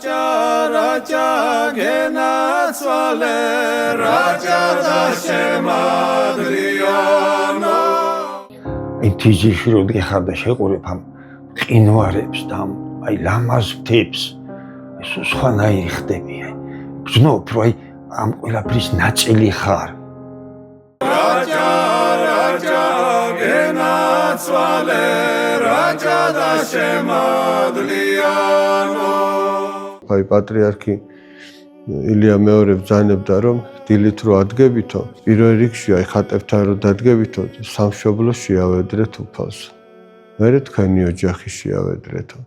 რაჯა გენაცვალე რაჯა და შემადლიანო აი თიჯიში რო დიხარ და შეყურებ ამ ყინვარებს და აი ლამაზ მთებს ეს სხვანაირი ხდები აი გძნობ რომ აი ამ ყველაფრის ნაწილი ხარ რაჯა გენაცვალე რაჯა და შემადლიანო აი პატრიარქი ილია მეორე ბრძანებდა რომ დილით რო ადგებითო პირველ რიგში აი ხატებთან რო დადგებითო სამშობლოს შეავედრეთ უფალს მერე თქვენი ოჯახი შეავედრეთო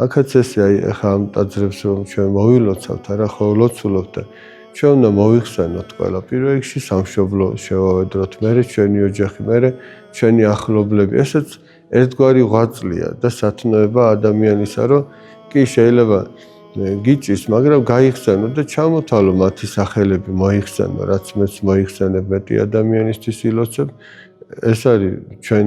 აქაც ესე აი ახლა ამ ტაძრებს რომ ჩვენ მოვილოცავთ არა ხო ლოცულობთ და ჩვენ უნდა მოიხსენოთ ყველა პირველ რიგში სამშობლო შევავედროთ მერე ჩვენი ოჯახი მერე ჩვენი ახლობლები ესეც ერთგვარი ღვაწლია და სათნოება ადამიანისა რომ კი შეიძლება გიჭის მაგრამ გაიხსენო და ჩამოთვალო მათი სახელები მოიხსენო რაც მეც მოიხსენებ მეტი ადამიანისთვის ილოცებ ეს არის ჩვენ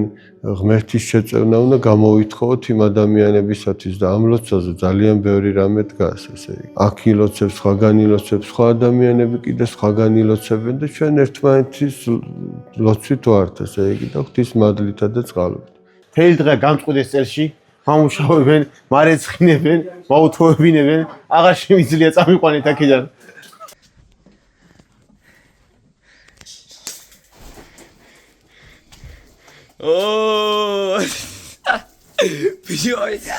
ღმერთის შეწევნა უნდა გამოვითხოვოთ იმ ადამიანებისათვის და ამ ლოცვაზე ძალიან ბევრი რამე დგას ესე იგი აქ ილოცებს სხვაგან ილოცებს სხვა ადამიანები კიდე სხვაგან ილოცებენ და ჩვენ ერთმანეთის ლოცვით ვართ ესე იგი და ღვთის მადლითა და წყალობით თელი დღე გამწყვეტეს წელში გამუშავებენ, მარეცხინებენ, მოუთხოვებინებენ, აღარ შემიძლია წამიყვანეთ აქედან. ო! ბიოია.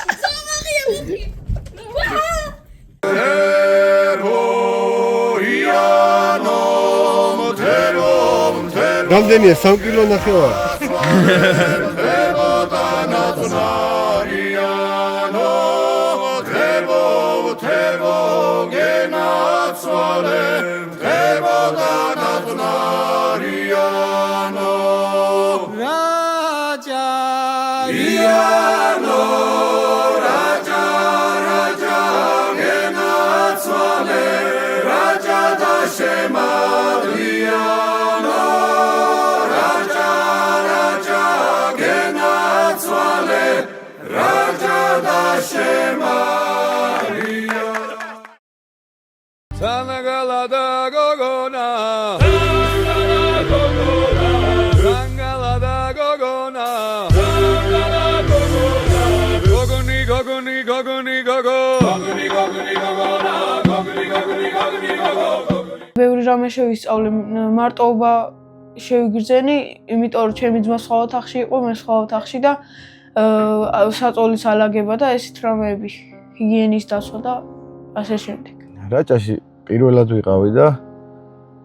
რამდენია 3 კილო ნახევარი? Sangalada gogona Sangalada gogona Gogoni gogoni gogoni gogo Gogoni gogoni gogona Gogoni gogoni gogoni gogo ბევრი რამე შევისწავლე მარტოობა შევიგრძენი იმიტომ რომ ჩემი ძმა სხვა ოთახში იყო მე სხვა ოთახში და საწოლის ალაგება და ესეთ რამეები ჰიგიენის დაცვა და ასე შემდეგ რაჭაში პირველად ვიყავი და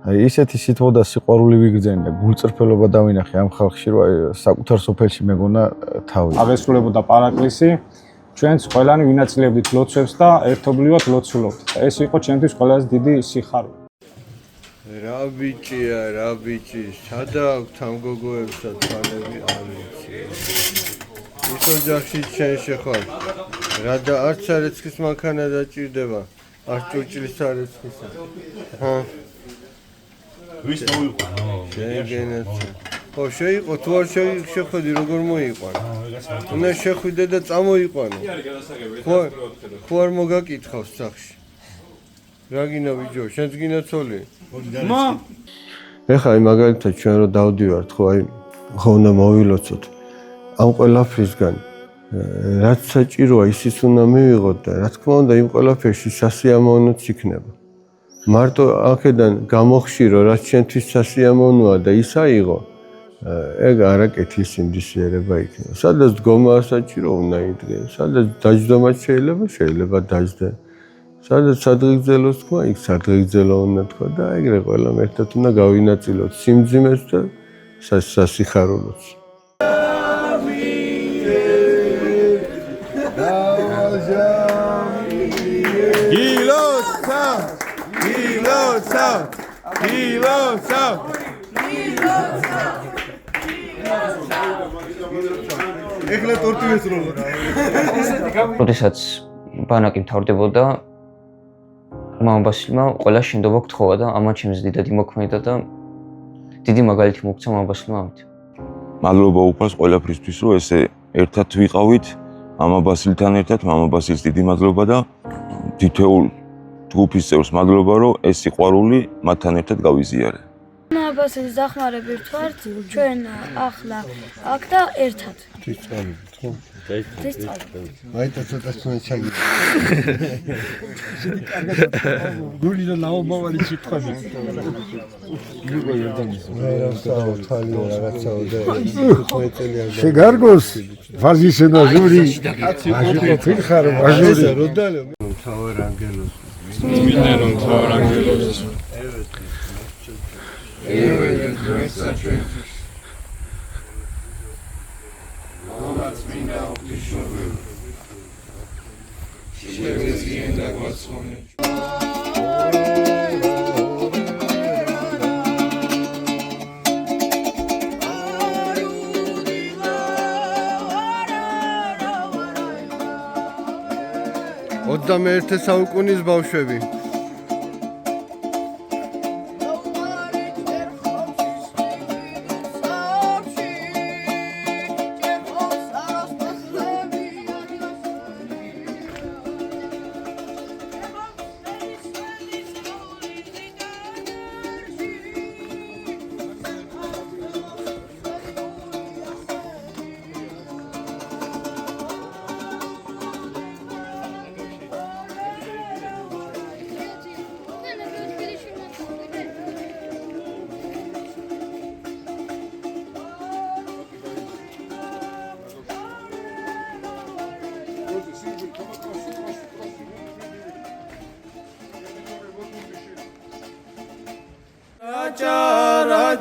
აი ისეთი სითბო და სიყვარული ვიგრძენი და გულწრფელობა დავინახე ამ ხალხში რომ აი საკუთარ სოფელში მეგონა თავი. აღესრულებოდა პარაკლისი ჩვენც ყველანი ვინაწილებდით ლოცვებს და ერთობლივად ლოცულობთ. ეს იყო ჩემთვის ყველაზე დიდი სიხარული. რა ბიჭია, რა ბიჭი, სადა აქვს ამ გოგოებსა თვალები არ ვიცი. ის ოჯახში ჩვენ შეხარ. რა და არცარეცხის მანქანა დაჭირდება. არც ჭურჭლისარეცხისა. ჰა. ვის მოიყვანო? შეგენაც. ხო, შეიყო, თუ არ შეხვედი, როგორ მოიყვანო? უნდა შეხვიდე და წამოიყვანო. ხო არ მოგაკითხავს სახში. რა გინდა ბიჭო, შენც გინდა ცოლი? მა ეხა აი მაგალითად ჩვენ რო დავდივართ ხო აი ხო უნდა მოვილოცოთ ამ ყველაფრისგან რაც საჭიროა ისიც უნდა მივიღოთ და რა თქმა უნდა იმ ყველაფერში სასიამოვნოც იქნება მარტო აქედან გამოხშირო რაც ჩვენთვის სასიამოვნოა და ის აიღო ეგ არაკეთის ინდისიერება იქნება სადაც დგომა საჭირო უნდა იდგე სადაც დაждდომაც შეიძლება დაждდე სადაც სადღეგრძელოს თქვა, იქ სადღეგრძელო უნდა თქვა და ეგრე ყველამ ერთად უნდა გავინაწილოთ სიმძიმეს და სასიხარულოც. ეხლა ტორტი ვესროლო. როდესაც ბანაკი მთავრდებოდა მამა ბასილმა ყველა შენდობა გთხოვა და ამან ჩემს დიდად იმოქმედა და დიდი მაგალითი მოგცა მამა ბასილმა ამით. მადლობა უფალს ყველაფრისთვის რომ ესე ერთად ვიყავით მამა ბასილთან ერთად მამა ბასილს დიდი მადლობა და თითოეულ ჯგუფის წევრს მადლობა, რომ ეს სიყვარული მათთან ერთად გავიზიარე. აბასელის დახმარებით ვართ ჩვენ ახლა აქ და ერთად. თვითწალებით ხო? თვითწალებით. მაინც ცოტა სწორი ჩაგი. გული და ნაობავალი სიტყვები. რაცა თალი რაღაცაო და 15 წელი არ შეგარგოს ფაზისენა ჟური. აშკო ფიხარ ბაჟური. როდალო თავარ ანგელოს. მინდა რომ თავარ ანგელოს. ოცდამეერთე საუკუნის ბავშვები.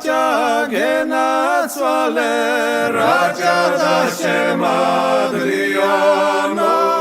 Raja genacvale, Raja da shemadriono.